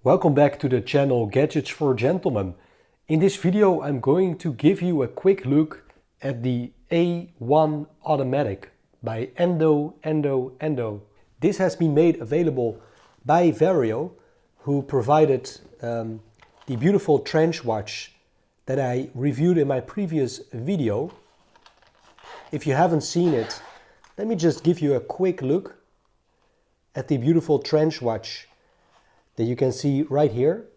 Welcome back to the channel Gadgets for Gentlemen. In this video I'm going to give you a quick look at the A-1 automatic by AndoAndoAndo. This has been made available by Vario, who provided the beautiful trench watch that I reviewed in my previous video. If you haven't seen it, let me just give you a quick look at the beautiful trench watch that you can see right here.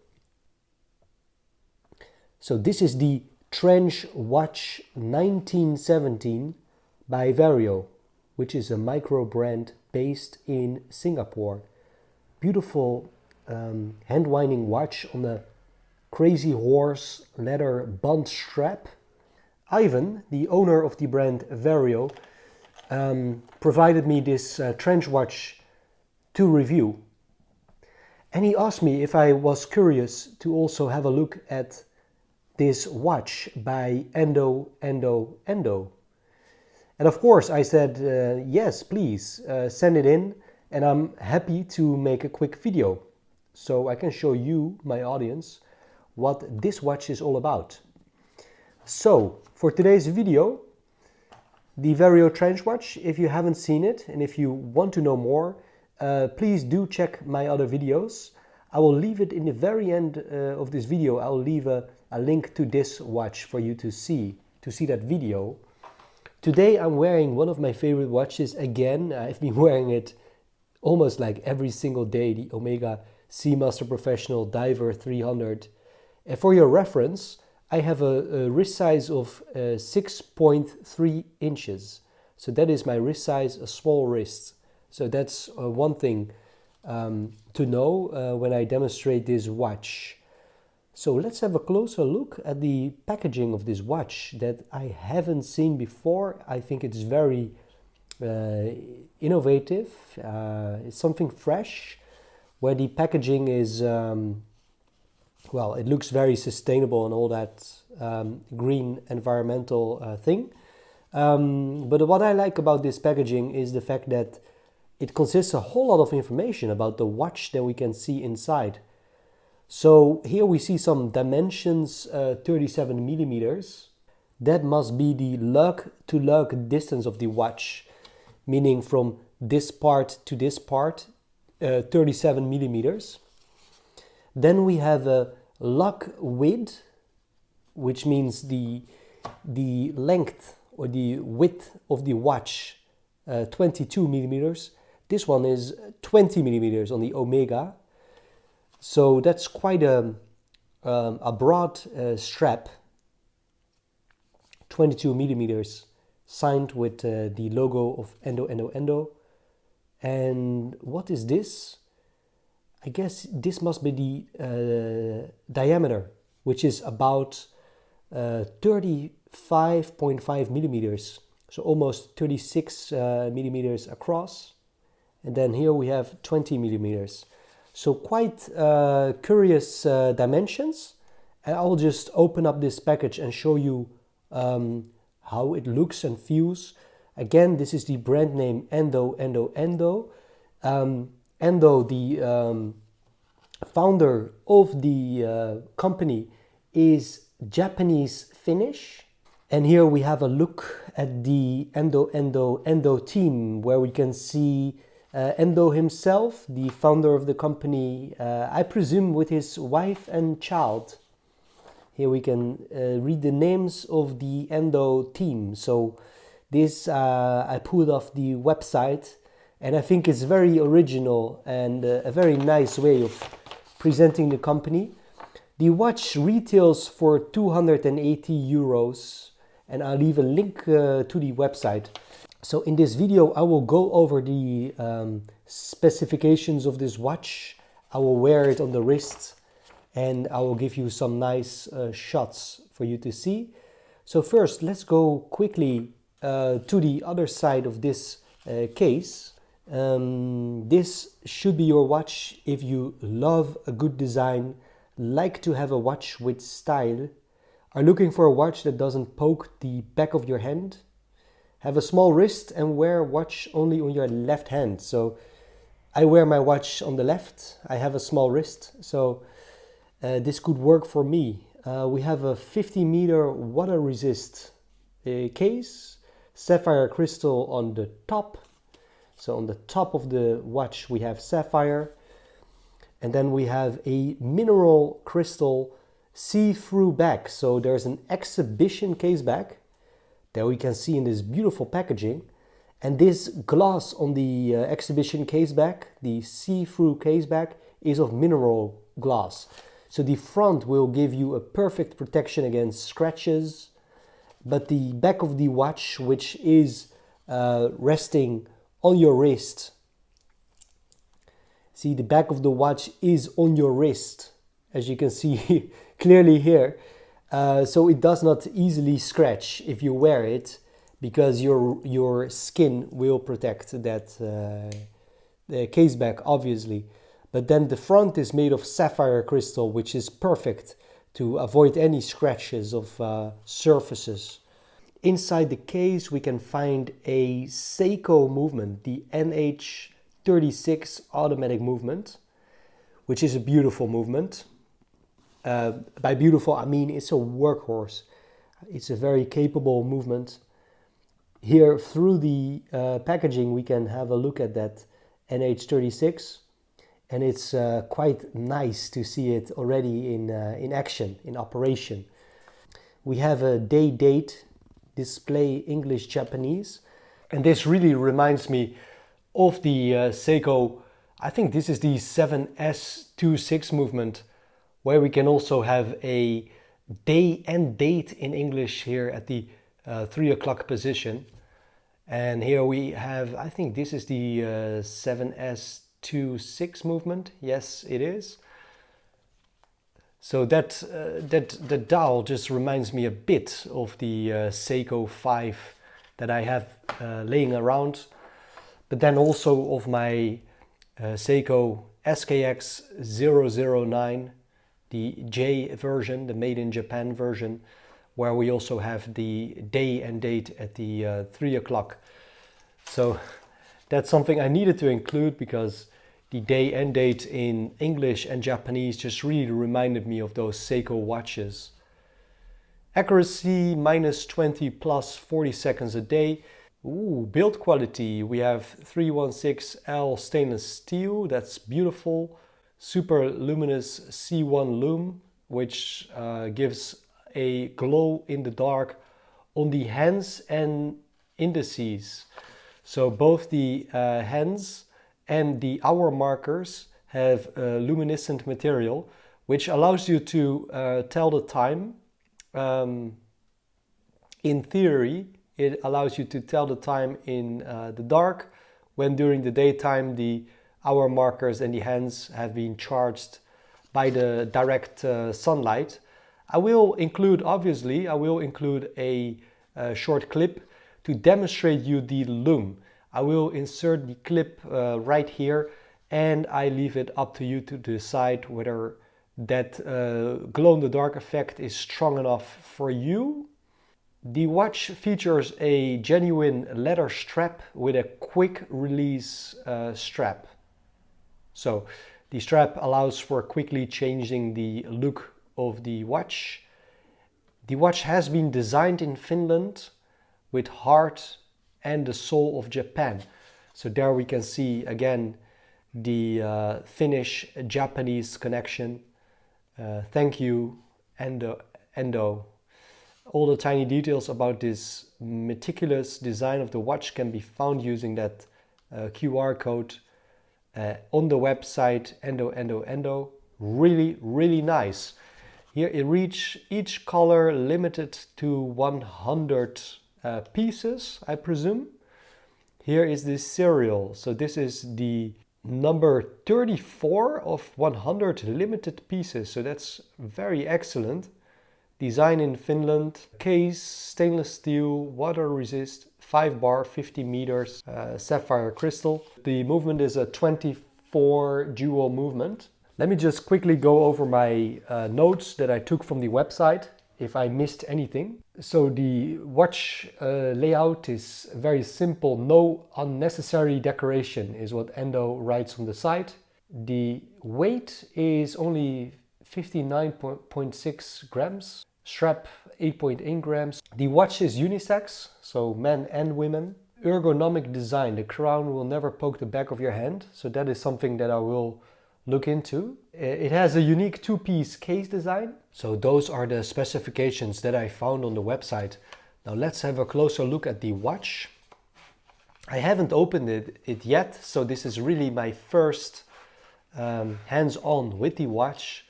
So this is the Trench Watch 1917 by Vario, which is a micro brand based in Singapore. Beautiful hand winding watch on a crazy horse leather band strap. Ivan, the owner of the brand Vario, provided me this trench watch to review. And he asked me if I was curious to also have a look at this watch by AndoAndoAndo. And of course I said, yes, please send it in, and I'm happy to make a quick video so I can show you, my audience, what this watch is all about. So for today's video, the Vario trench watch, if you haven't seen it and if you want to know more, please do check my other videos. I will leave it in the very end of this video. I will leave a link to this watch for you to see that video. Today I'm wearing one of my favorite watches again. I've been wearing it almost like every single day, the Omega Seamaster Professional Diver 300. And for your reference, I have a wrist size of 6.3 inches. So that is my wrist size, a small wrist. So that's one thing to know when I demonstrate this watch. So let's have a closer look at the packaging of this watch that I haven't seen before. I think it's very innovative. It's something fresh, where the packaging is, well, it looks very sustainable and all that green environmental thing. But what I like about this packaging is the fact that it consists a whole lot of information about the watch that we can see inside. So here we see some dimensions, 37 millimeters. That must be the lug to lug distance of the watch, meaning from this part to this part, 37 millimeters. Then we have a lug width, which means the length or the width of the watch, 22 millimeters. This one is 20 millimeters on the Omega. So that's quite a broad strap, 22 millimeters, signed with the logo of AndoAndoAndo. And what is this? I guess this must be the diameter, which is about 35.5 millimeters. So almost 36 millimeters across. And then here we have 20 millimeters. So quite curious dimensions. And I'll just open up this package and show you how it looks and feels. Again, this is the brand name AndoAndoAndo. Ando, the founder of the company, is Japanese Finnish. And here we have a look at the AndoAndoAndo team, where we can see Ando himself, the founder of the company, I presume with his wife and child. Here we can read the names of the Ando team. So this I pulled off the website, and I think it's very original and a very nice way of presenting the company. The watch retails for 280 euros, and I'll leave a link to the website. So in this video I will go over the specifications of this watch. I will wear it on the wrist, and I will give you some nice shots for you to see. So first, let's go quickly to the other side of this case. This should be your watch if you love a good design, like to have a watch with style, are looking for a watch that doesn't poke the back of your hand, have a small wrist and wear a watch only on your left hand. So I wear my watch on the left. I have a small wrist, so this could work for me. We have a 50-meter water resist case, sapphire crystal on the top. So on the top of the watch we have sapphire, and then we have a mineral crystal see-through back. So there's an exhibition case back that we can see in this beautiful packaging. And this glass on the exhibition case back, the see-through case back, is of mineral glass. So the front will give you a perfect protection against scratches, but the back of the watch, which is resting on your wrist, see, the back of the watch is on your wrist, as you can see clearly here. So it does not easily scratch if you wear it, because your skin will protect that the case back, obviously. But then the front is made of sapphire crystal, which is perfect to avoid any scratches of surfaces. Inside the case we can find a Seiko movement, the NH36 automatic movement, which is a beautiful movement. By beautiful I mean it's a workhorse. It's a very capable movement. Here through the packaging we can have a look at that NH36, and it's quite nice to see it already in action, in operation. We have a date display English-Japanese, and this really reminds me of the Seiko, I think this is the 7S26 movement, where we can also have a day and date in English here at the 3 o'clock position. And here we have, I think this is the 7S26 movement. Yes, it is. So that dial just reminds me a bit of the Seiko 5 that I have laying around, but then also of my Seiko SKX 009, the J version, the made in Japan version, where we also have the day and date at the 3 o'clock. So that's something I needed to include, because the day and date in English and Japanese just really reminded me of those Seiko watches. Accuracy -20 plus 40 seconds a day. Ooh, build quality. We have 316L stainless steel. That's beautiful. Super luminous C1 lume, which gives a glow in the dark on the hands and indices. So both the hands and the hour markers have luminescent material, which allows you to tell the time. In theory, it allows you to tell the time in the dark, when during the daytime the hour markers and the hands have been charged by the direct sunlight. I will include a short clip to demonstrate you the lume. I will insert the clip right here, and I leave it up to you to decide whether that glow-in-the-dark effect is strong enough for you. The watch features a genuine leather strap with a quick release strap. So the strap allows for quickly changing the look of the watch. The watch has been designed in Finland with heart and the soul of Japan. So there we can see again the Finnish-Japanese connection. Thank you, AndoAndo. All the tiny details about this meticulous design of the watch can be found using that QR code on the website AndoAndoAndo. Really, really nice. Here each color limited to 100 pieces, I presume. Here is the serial. So this is the number 34 of 100 limited pieces. So that's very excellent. Design in Finland. Case, stainless steel, water resist, 5 bar, 50 meters, sapphire crystal. The movement is a 24 dual movement. Let me just quickly go over my notes that I took from the website. if I missed anything. So the watch layout is very simple. No unnecessary decoration is what Ando writes on the side. The weight is only 59.6 grams. Strap 8.8 grams. The watch is unisex, so men and women. Ergonomic design. The crown will never poke the back of your hand. So that is something that I will look into. It has a unique two-piece case design. So those are the specifications that I found on the website. Now let's have a closer look at the watch. I haven't opened it yet, so this is really my first hands-on with the watch.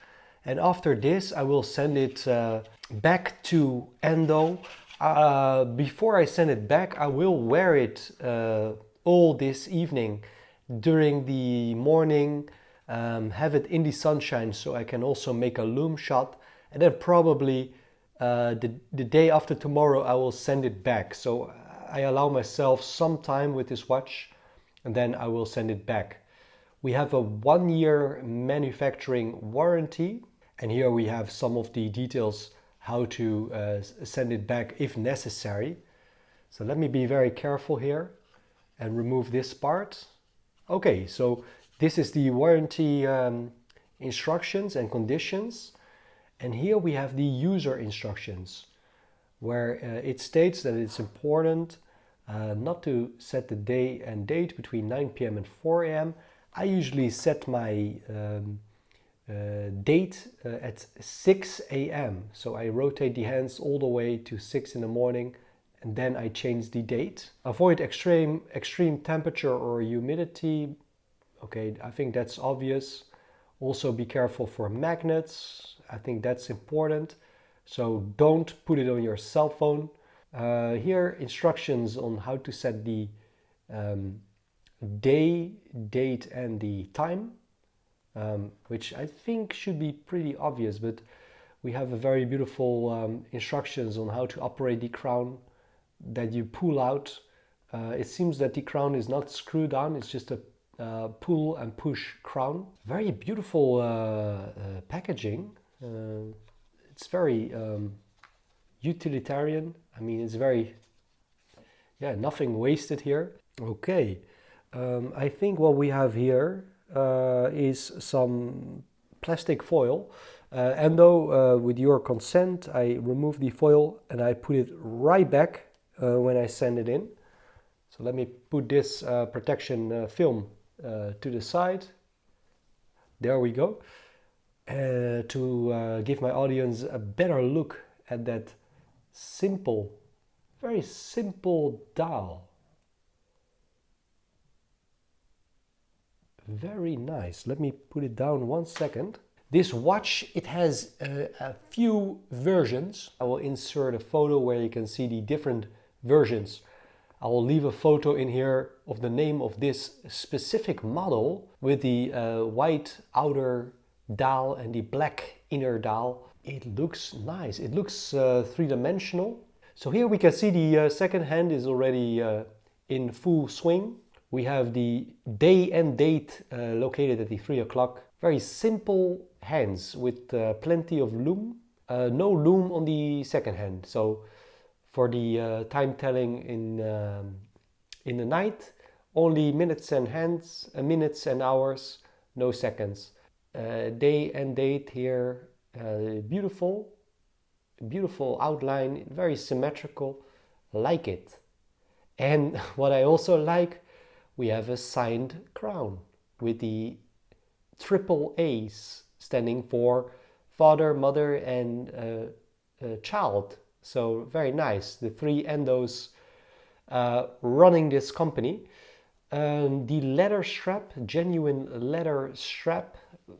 And after this, I will send it back to Ando. Before I send it back, I will wear it all this evening during the morning. Have it in the sunshine so I can also make a loom shot, and then probably the day after tomorrow I will send it back. So I allow myself some time with this watch and then I will send it back. We have a 1-year manufacturing warranty, and here we have some of the details how to send it back if necessary. So let me be very careful here and remove this part. Okay, so this is the warranty instructions and conditions. And here we have the user instructions, where it states that it's important not to set the day and date between 9 p.m. and 4 a.m. I usually set my date at 6 a.m. So I rotate the hands all the way to 6 in the morning, and then I change the date. Avoid extreme temperature or humidity. Okay, I think that's obvious. Also be careful for magnets. I think that's important. So don't put it on your cell phone. Here instructions on how to set the day, date and the time, which I think should be pretty obvious, but we have a very beautiful instructions on how to operate the crown that you pull out. It seems that the crown is not screwed on, it's just a pull and push crown. Very beautiful packaging. It's very utilitarian. I mean, it's very, nothing wasted here. Okay, I think what we have here is some plastic foil. Ando, with your consent, I remove the foil and I put it right back when I send it in. So let me put this protection film to the side. There we go. To give my audience a better look at that simple, very simple dial. Very nice. Let me put it down 1 second. This watch, it has a few versions. I will insert a photo where you can see the different versions. I will leave a photo in here of the name of this specific model with the white outer dial and the black inner dial. It looks nice. It looks three-dimensional. So here we can see the second hand is already in full swing. We have the day and date located at the 3 o'clock. Very simple hands with plenty of loom. No loom on the second hand. So for the time telling in the night, only minutes and minutes and hours, no seconds. Day and date here, beautiful outline, very symmetrical, like it. And what I also like, we have a signed crown with the triple A's standing for father, mother and child. So very nice, the 3 Andos running this company. The leather strap, genuine leather strap,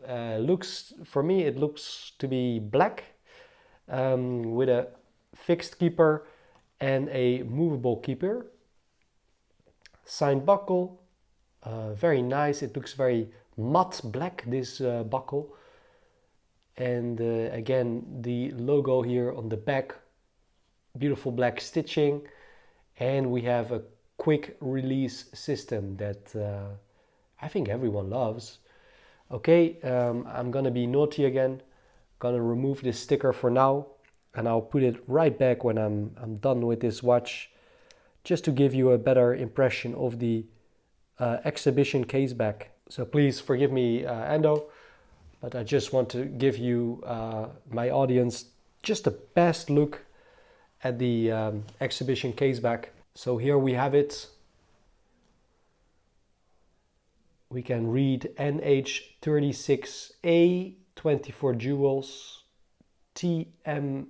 looks, for me it looks to be black with a fixed keeper and a movable keeper. Signed buckle, very nice. It looks very matte black, this buckle. And again, the logo here on the back, beautiful black stitching. And we have a quick release system that I think everyone loves. Okay, I'm gonna be naughty again. Gonna remove this sticker for now. and I'll put it right back when I'm done with this watch, just to give you a better impression of the exhibition case back. So please forgive me, Ando, but I just want to give you, my audience, just the best look at the exhibition case back. So here we have it. We can read NH36A, 24 jewels, TMI,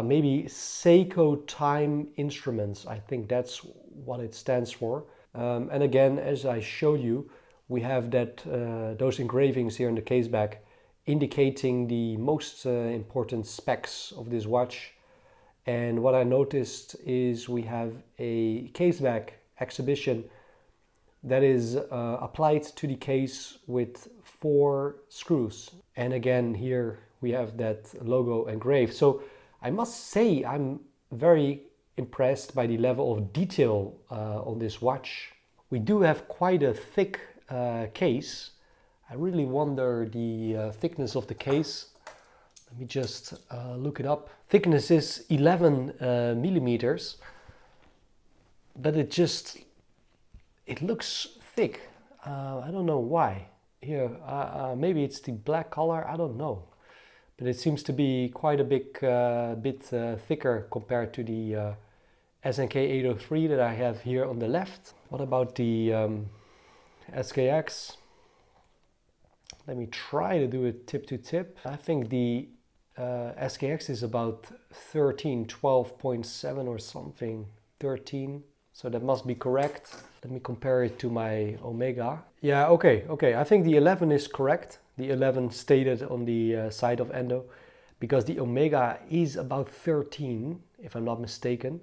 maybe Seiko Time Instruments. I think that's what it stands for. And again, as I showed you, we have that those engravings here in the case back indicating the most important specs of this watch. And what I noticed is we have a case back exhibition that is applied to the case with 4 screws. And again, here we have that logo engraved. So I must say I'm very impressed by the level of detail on this watch. We do have quite a thick case. I really wonder the thickness of the case. Let me just look it up. Thickness is 11 millimeters, but it looks thick. I don't know why. Here, maybe it's the black color, I don't know. But it seems to be quite a bit thicker compared to the SNK 803 that I have here on the left. What about the SKX? Let me try to do it tip to tip. I think the SKX is about 13, 12.7 or something, 13. So that must be correct. Let me compare it to my Omega. Yeah, okay. I think the 11 is correct. The 11 stated on the side of Ando, because the Omega is about 13, if I'm not mistaken,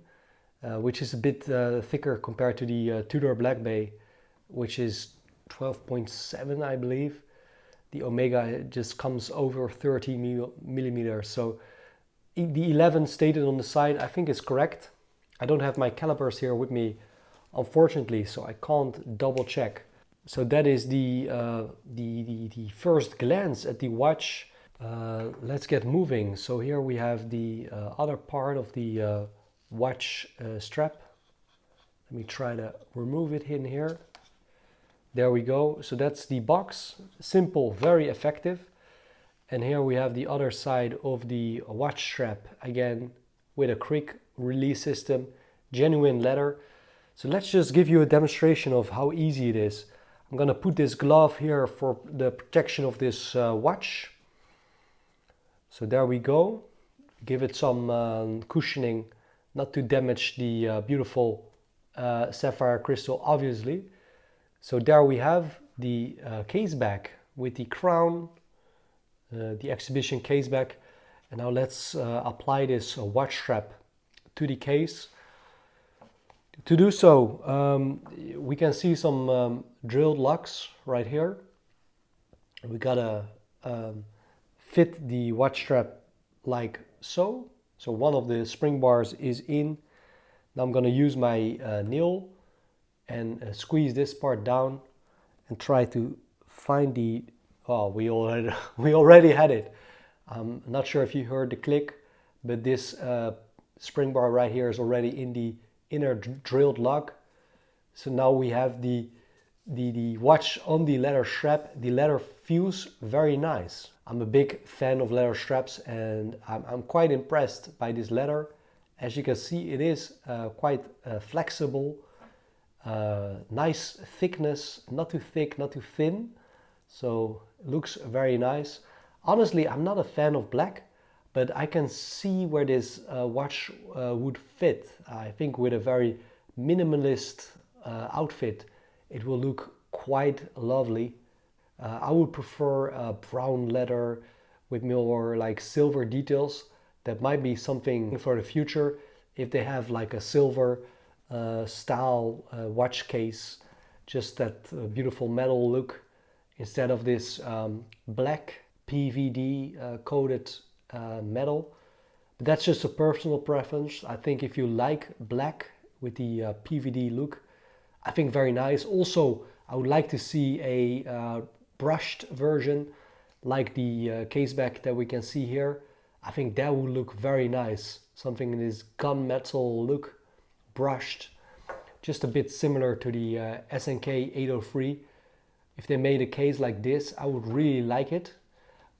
which is a bit thicker compared to the Tudor Black Bay, which is 12.7, I believe. The Omega just comes over 30 millimeters. So the 11 stated on the side, I think is correct. I don't have my calipers here with me, unfortunately, so I can't double check. So that is the first glance at the watch. Let's get moving. So here we have the other part of the watch strap. Let me try to remove it in here. There we go. So that's the box. Simple, very effective. And here we have the other side of the watch strap, again with a quick release system, genuine leather. So let's just give you a demonstration of how easy it is. I'm gonna put this glove here for the protection of this watch. So there we go. Give it some cushioning, not to damage the beautiful sapphire crystal, obviously. So there we have the case back with the crown, the exhibition case back. And now let's apply this watch strap to the case. To do so, we can see some drilled locks right here. We gotta fit the watch strap like so. So one of the spring bars is in. Now I'm gonna use my nail and squeeze this part down and try to find the, oh, we already had it. I'm not sure if you heard the click, but this spring bar right here is already in the inner drilled lock. So now we have the watch on the leather strap. The leather feels very nice. I'm a big fan of leather straps, and I'm quite impressed by this leather. As you can see, it is quite flexible, nice thickness, not too thick, not too thin. So it looks very nice. Honestly, I'm not a fan of black, but I can see where this watch would fit. I think with a very minimalist outfit, it will look quite lovely. I would prefer brown leather with more like silver details. That might be something for the future if they have like a silver style watch case, just that beautiful metal look instead of this black PVD coated metal. But that's just a personal preference. I think if you like black with the PVD look, I think very nice. Also, I would like to see a brushed version like the case back that we can see here. I think that would look very nice. Something in this gunmetal look, brushed, just a bit similar to the SNK 803. If they made a case like this, I would really like it.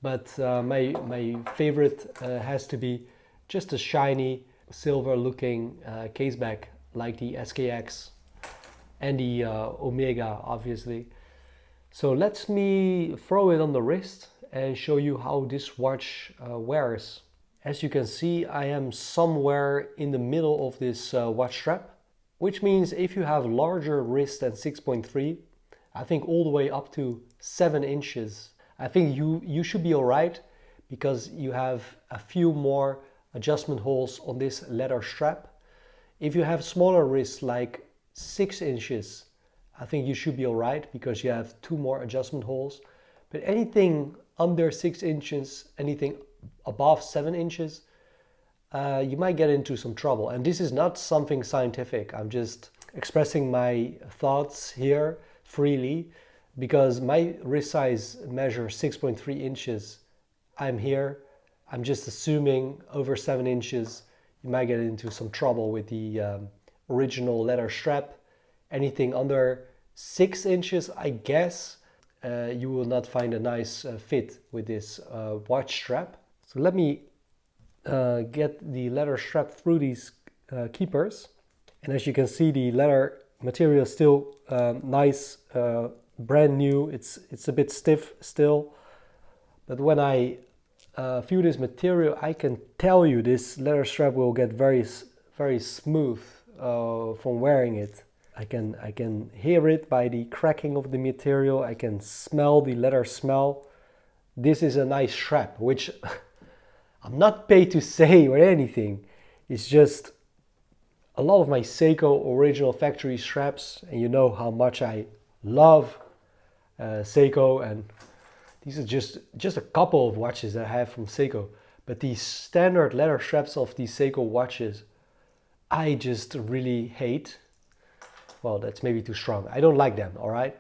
But my favorite has to be just a shiny silver looking case back like the SKX and the Omega, obviously. So let me throw it on the wrist and show you how this watch wears. As you can see, I am somewhere in the middle of this watch strap, which means if you have larger wrist than 6.3, I think all the way up to 7 inches, I think you should be all right, because you have a few more adjustment holes on this leather strap. If you have smaller wrists like 6 inches, I think you should be all right, because you have 2 more adjustment holes. But anything under 6 inches, anything above 7 inches, you might get into some trouble. And this is not something scientific. I'm just expressing my thoughts here freely, because my wrist size measures 6.3 inches. I'm here. I'm just assuming over 7 inches, you might get into some trouble with the original leather strap. Anything under 6 inches, I guess, you will not find a nice fit with this watch strap. So let me get the leather strap through these keepers. And as you can see, the leather material is still nice, brand new. It's a bit stiff still. But when I feel this material, I can tell you this leather strap will get very smooth from wearing it. I can hear it by the cracking of the material. I can smell the leather smell. This is a nice strap, which I'm not paid to say or anything. It's just a lot of my Seiko original factory straps, and you know how much I love Seiko, and these are just a couple of watches that I have from Seiko. But these standard leather straps of these Seiko watches, I just really hate. Well, that's maybe too strong. I don't like them, all right?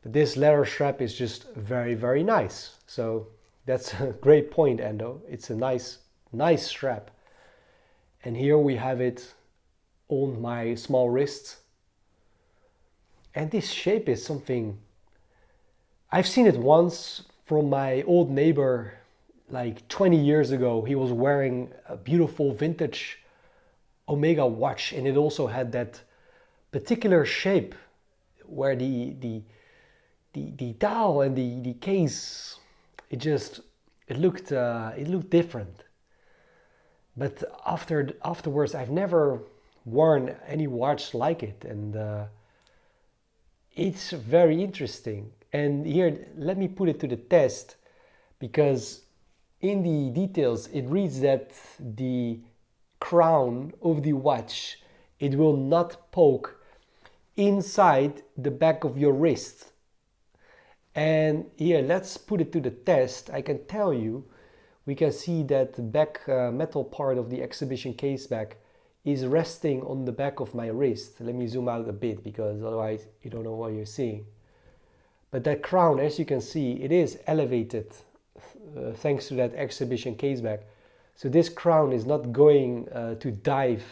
But this leather strap is just very nice. So that's a great point, Ando. It's a nice strap. And here we have it on my small wrist. And this shape is something, I've seen it once from my old neighbor like 20 years ago. He was wearing a beautiful vintage Omega watch, and it also had that particular shape where the dial and the case, it looked different. But afterwards, I've never worn any watch like it, and it's very interesting. And here, let me put it to the test, because in the details it reads that the crown of the watch, it will not poke inside the back of your wrist. And here, let's put it to the test. I can tell you, we can see that the back metal part of the exhibition case back is resting on the back of my wrist. Let me zoom out a bit, because otherwise you don't know what you're seeing. But that crown, as you can see, it is elevated thanks to that exhibition case back. So this crown is not going to dive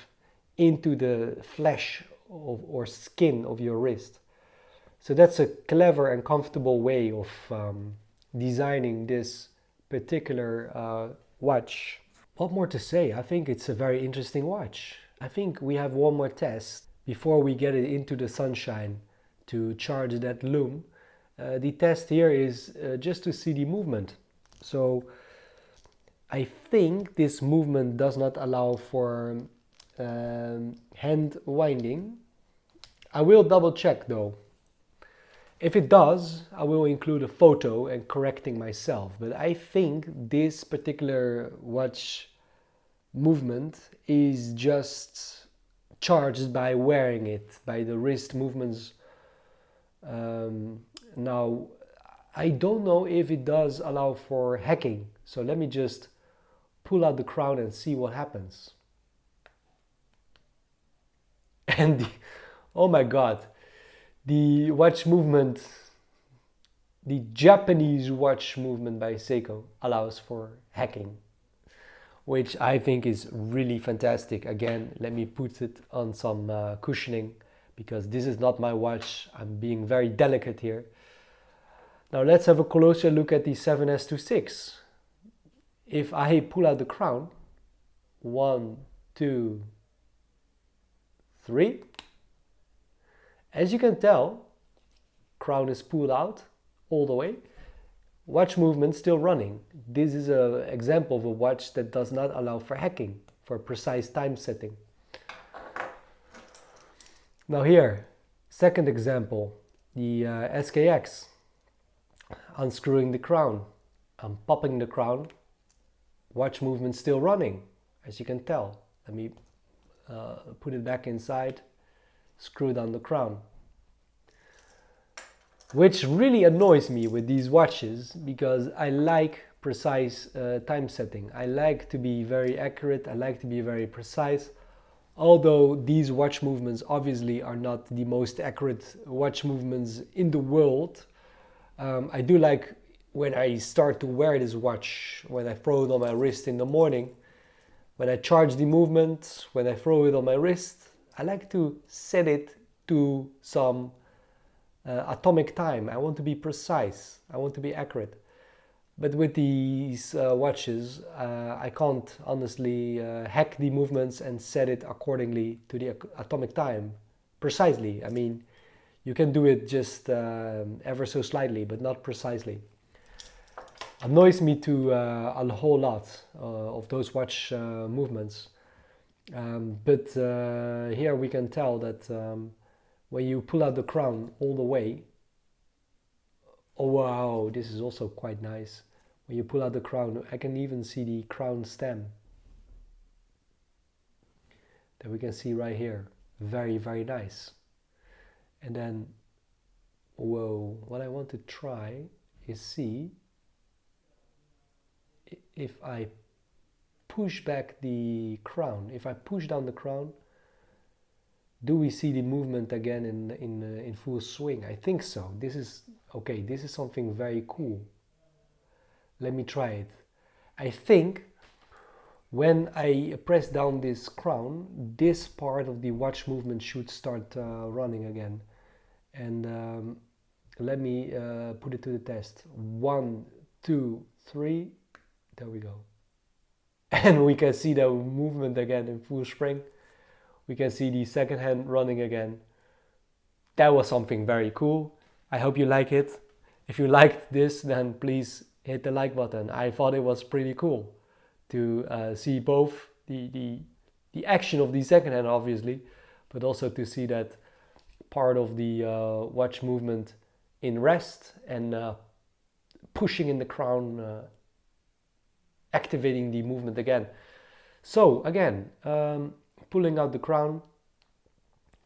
into the flesh or skin of your wrist. So that's a clever and comfortable way of designing this particular watch. What more to say? I think it's a very interesting watch. I think we have one more test before we get it into the sunshine to charge that loom. The test here is just to see the movement. So I think this movement does not allow for hand winding. I will double check though. If it does, I will include a photo and correcting myself. But I think this particular watch movement is just charged by wearing it, by the wrist movements. Now, I don't know if it does allow for hacking. So let me just pull out the crown and see what happens. And oh my God, the watch movement, the Japanese watch movement by Seiko allows for hacking. which I think is really fantastic. Again, let me put it on some cushioning because this is not my watch. I'm being very delicate here. Now let's have a closer look at the 7S26. If I pull out the crown, 1, 2, 3. As you can tell, crown is pulled out all the way. Watch movement still running. This is an example of a watch that does not allow for hacking, for precise time setting. Now here, second example, the SKX. Unscrewing the crown. I'm popping the crown. Watch movement still running, as you can tell. Let me put it back inside, screw down the crown. Which really annoys me with these watches because I like precise time setting. I like to be very accurate, I like to be very precise. Although these watch movements obviously are not the most accurate watch movements in the world, I do like when I start to wear this watch, when I throw it on my wrist in the morning, when I charge the movement, when I throw it on my wrist, I like to set it to some atomic time. I want to be precise, I want to be accurate. But with these watches, I can't honestly hack the movements and set it accordingly to the atomic time precisely. I mean, you can do it just ever so slightly, but not precisely. Annoys me to a whole lot of those watch movements. But here we can tell that when you pull out the crown all the way, oh wow, this is also quite nice. When you pull out the crown, I can even see the crown stem that we can see right here. Very, very nice. And then, whoa, what I want to try is see if I push back the crown, if I push down the crown, do we see the movement again in full swing? I think so. This is okay. This is something very cool. Let me try it. I think when I press down this crown, this part of the watch movement should start running again. And let me put it to the test. 1, 2, 3. There we go. And we can see the movement again in full spring. We can see the second hand running again. That was something very cool. I hope you like it. If you liked this, then please hit the like button. I thought it was pretty cool to see both the action of the second hand, obviously, but also to see that part of the watch movement in rest and pushing in the crown, activating the movement again. So again, pulling out the crown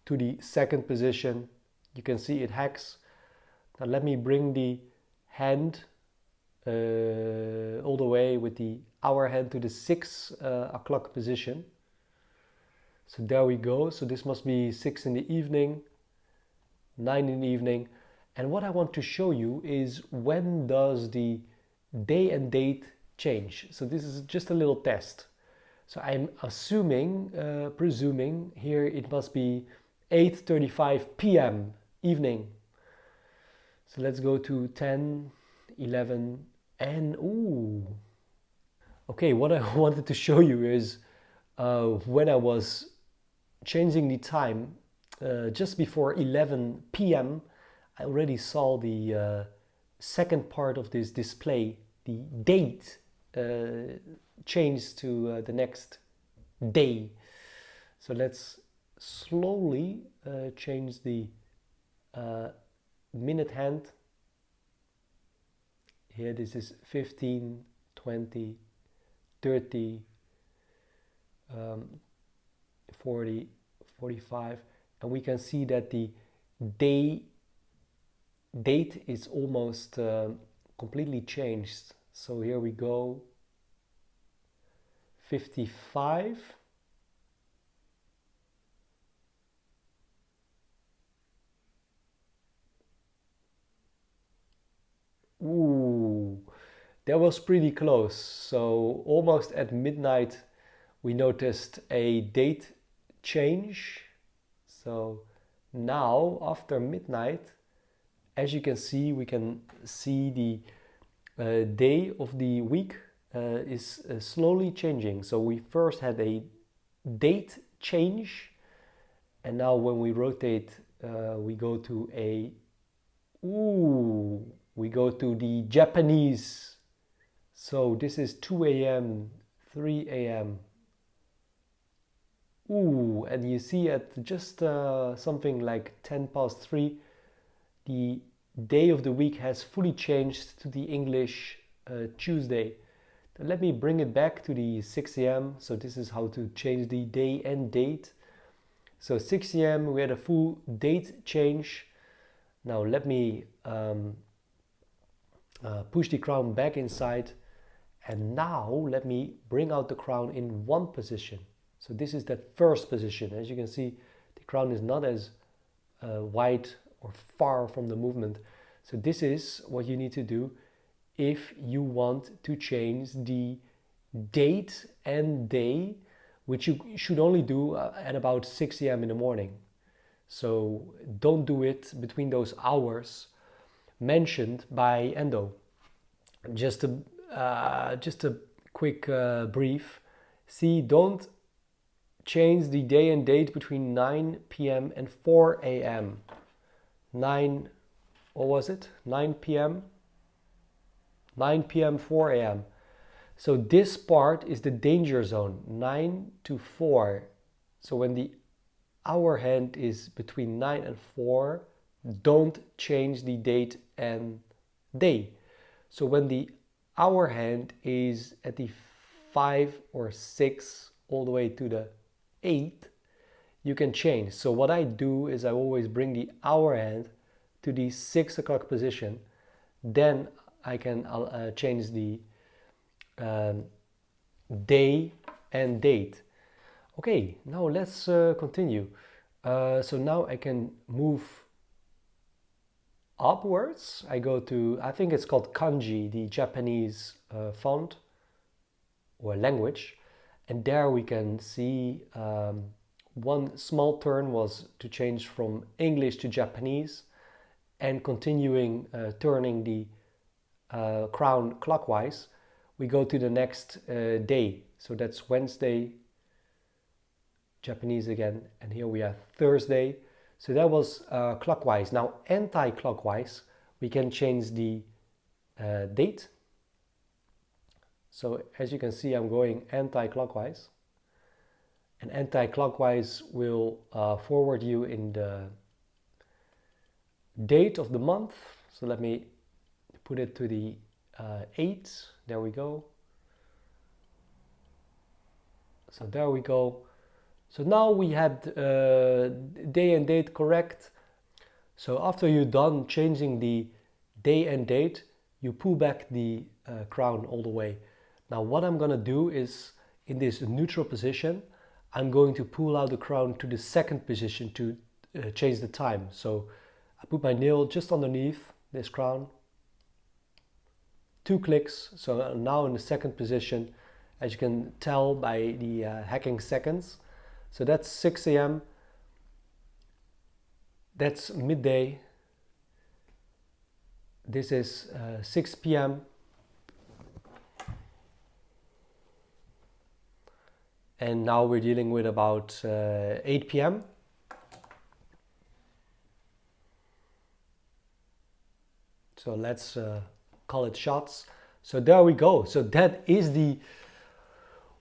to the second position, you can see it hacks. Now let me bring the hand all the way with the hour hand to the 6 o'clock position. So there we go. So this must be 6 in the evening, 9 in the evening. And what I want to show you is when does the day and date change. So this is just a little test. So I'm assuming, presuming here it must be 8:35 p.m. evening. So let's go to 10, 11, and ooh. Okay, what I wanted to show you is when I was changing the time just before 11 p.m. I already saw the second part of this display, the date changed to the next day. So let's slowly change the minute hand. Here this is 15, 20, 30, 40, 45, and we can see that the date is almost completely changed. So here we go, 55, ooh, That was pretty close. So almost at midnight we noticed a date change. So now after midnight, as you can see, we can see the day of the week is slowly changing. So we first had a date change, and now when we rotate, we go to the Japanese. So this is 2 a.m., 3 a.m. Ooh, and you see at just something like 10 past 3, the day of the week has fully changed to the English Tuesday. Let me bring it back to the 6 a.m. So this is how to change the day and date. So 6 a.m. we had a full date change. Now let me push the crown back inside, and now let me bring out the crown in one position. So this is that first position. As you can see, the crown is not as wide or far from the movement. So this is what you need to do if you want to change the date and day, which you should only do at about 6 a.m. in the morning. So don't do it between those hours mentioned by Ando. Just a quick brief. See, don't change the day and date between 9 p.m. and 4 a.m. 9 p.m. 9 p.m. 4 a.m. So this part is the danger zone, 9 to 4. So when the hour hand is between 9 and 4, don't change the date and day. So when the hour hand is at the 5 or 6 all the way to the 8, you can change. So what I do is I always bring the hour hand to the 6 o'clock position. Then I can change the day and date. Okay, now let's continue. So now I can move upwards. I go to, I think it's called kanji, the Japanese font or language. And there we can see one small turn was to change from English to Japanese, and continuing turning the crown clockwise, we go to the next day. So that's Wednesday, Japanese again, and here we have Thursday. So that was clockwise. Now anti-clockwise, we can change the date. So as you can see, I'm going anti-clockwise, and anti-clockwise will forward you in the date of the month. So let me put it to the 8. There we go. So there we go. So now we had day and date correct. So after you're done changing the day and date, you pull back the crown all the way. Now what I'm gonna do is, in this neutral position, I'm going to pull out the crown to the second position to change the time. So I put my nail just underneath this crown, 2 clicks. So now in the second position, as you can tell by the hacking seconds. So that's 6 a.m. That's midday. This is 6 p.m. And now we're dealing with about 8 p.m. So let's call it shots. So there we go. So that is the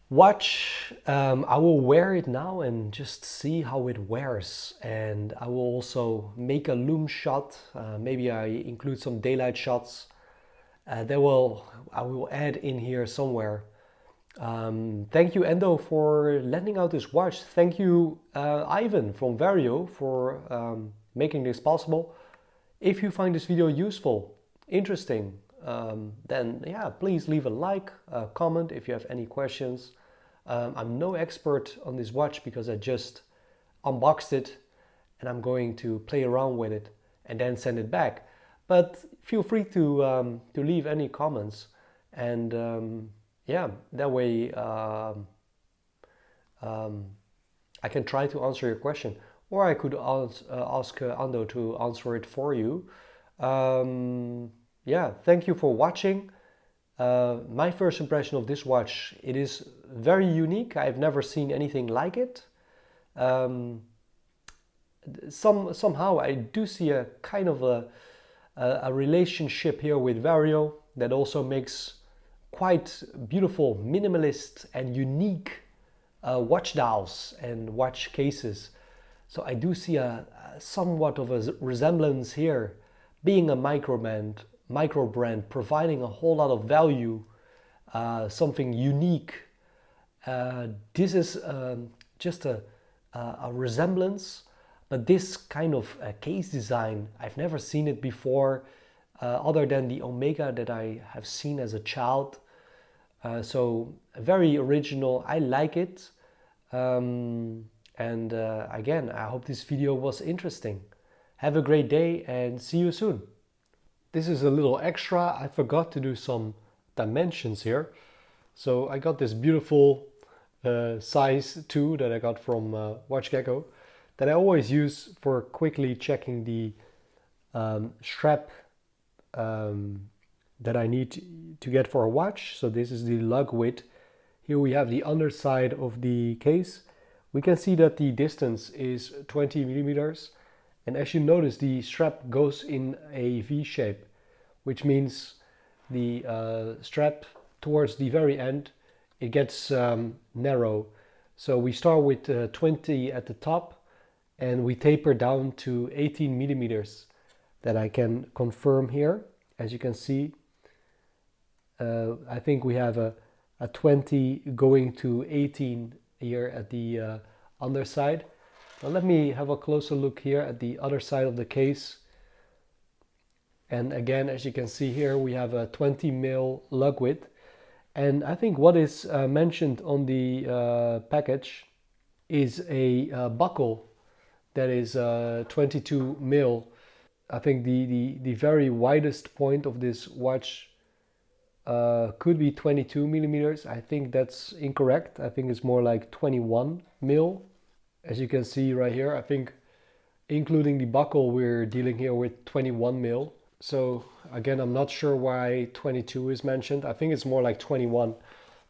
watch. I will wear it now and just see how it wears. And I will also make a loom shot. Maybe I include some daylight shots. I will add in here somewhere. Thank you, Endo, for lending out this watch. Thank you, Ivan from Vario, for making this possible. If you find this video useful, interesting, then yeah, please leave a like, comment if you have any questions. I'm no expert on this watch because I just unboxed it and I'm going to play around with it and then send it back. But feel free to leave any comments. And yeah, that way I can try to answer your question, or I could ask Ando to answer it for you. Yeah, thank you for watching. My first impression of this watch, it is very unique. I've never seen anything like it. Somehow I do see a kind of a relationship here with Vario that also makes quite beautiful, minimalist and unique watch dials and watch cases. So I do see a somewhat of a resemblance here, being a micro brand, providing a whole lot of value, something unique. This is just a resemblance, but this kind of case design, I've never seen it before, other than the Omega that I have seen as a child. So very original. I like it. And again, I hope this video was interesting. Have a great day and see you soon. This is a little extra. I forgot to do some dimensions here. So I got this beautiful size 2 that I got from WatchGecko that I always use for quickly checking the strap that I need to get for a watch. So this is the lug width. Here we have the underside of the case. We can see that the distance is 20 millimeters. And as you notice, the strap goes in a V shape, which means the strap towards the very end, it gets narrow. So we start with 20 at the top and we taper down to 18 millimeters that I can confirm here. As you can see, I think we have a 20 going to 18 here at the underside. Now let me have a closer look here at the other side of the case. And again, as you can see here, we have a 20 mil lug width. And I think what is mentioned on the package is a buckle that is 22 mil. I think the very widest point of this watch could be 22 millimeters. I think that's incorrect. I think it's more like 21 mil. As you can see right here, I think including the buckle, we're dealing here with 21 mil. So again, I'm not sure why 22 is mentioned. I think it's more like 21.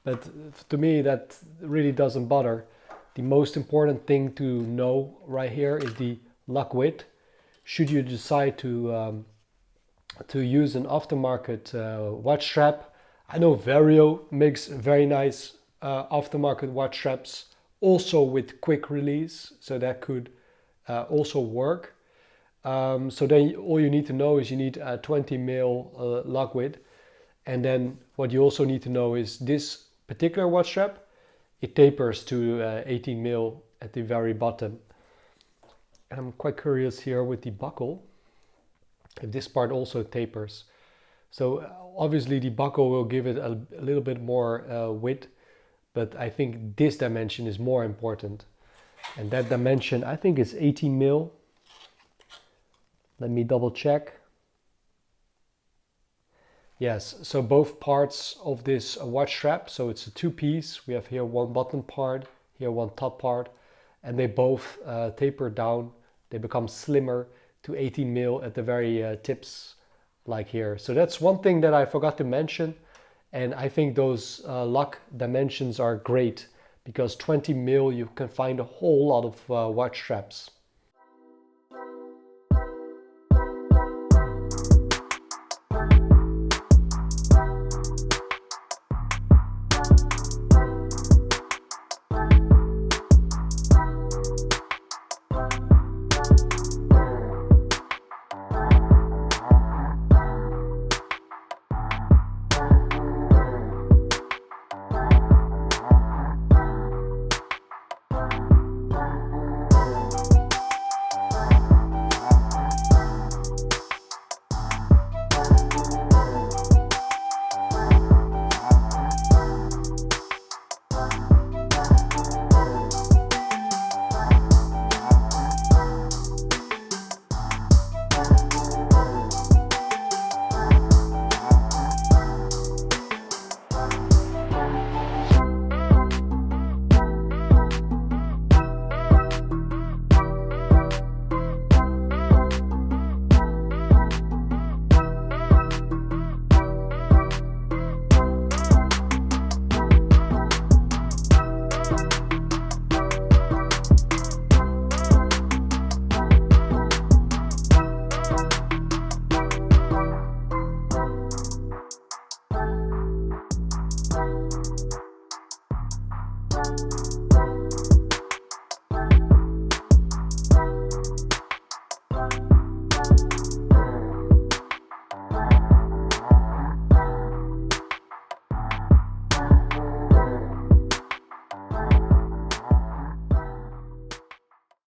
But to me, that really doesn't bother. The most important thing to know right here is the lug width. Should you decide to use an aftermarket watch strap, I know Vario makes very nice aftermarket watch straps, also with quick release, so that could also work. So then all you need to know is you need a 20 mil lug width. And then what you also need to know is this particular watch strap, it tapers to 18 mil at the very bottom. And I'm quite curious here with the buckle, if this part also tapers. So obviously the buckle will give it a little bit more width, but I think this dimension is more important. And that dimension, I think, is 18 mil. Let me double check. Yes, so both parts of this watch strap, so it's a two-piece. We have here one bottom part, here one top part, and they both taper down. They become slimmer to 18 mil at the very tips, like here. So that's one thing that I forgot to mention. And I think those lug dimensions are great, because 20 mil, you can find a whole lot of watch straps.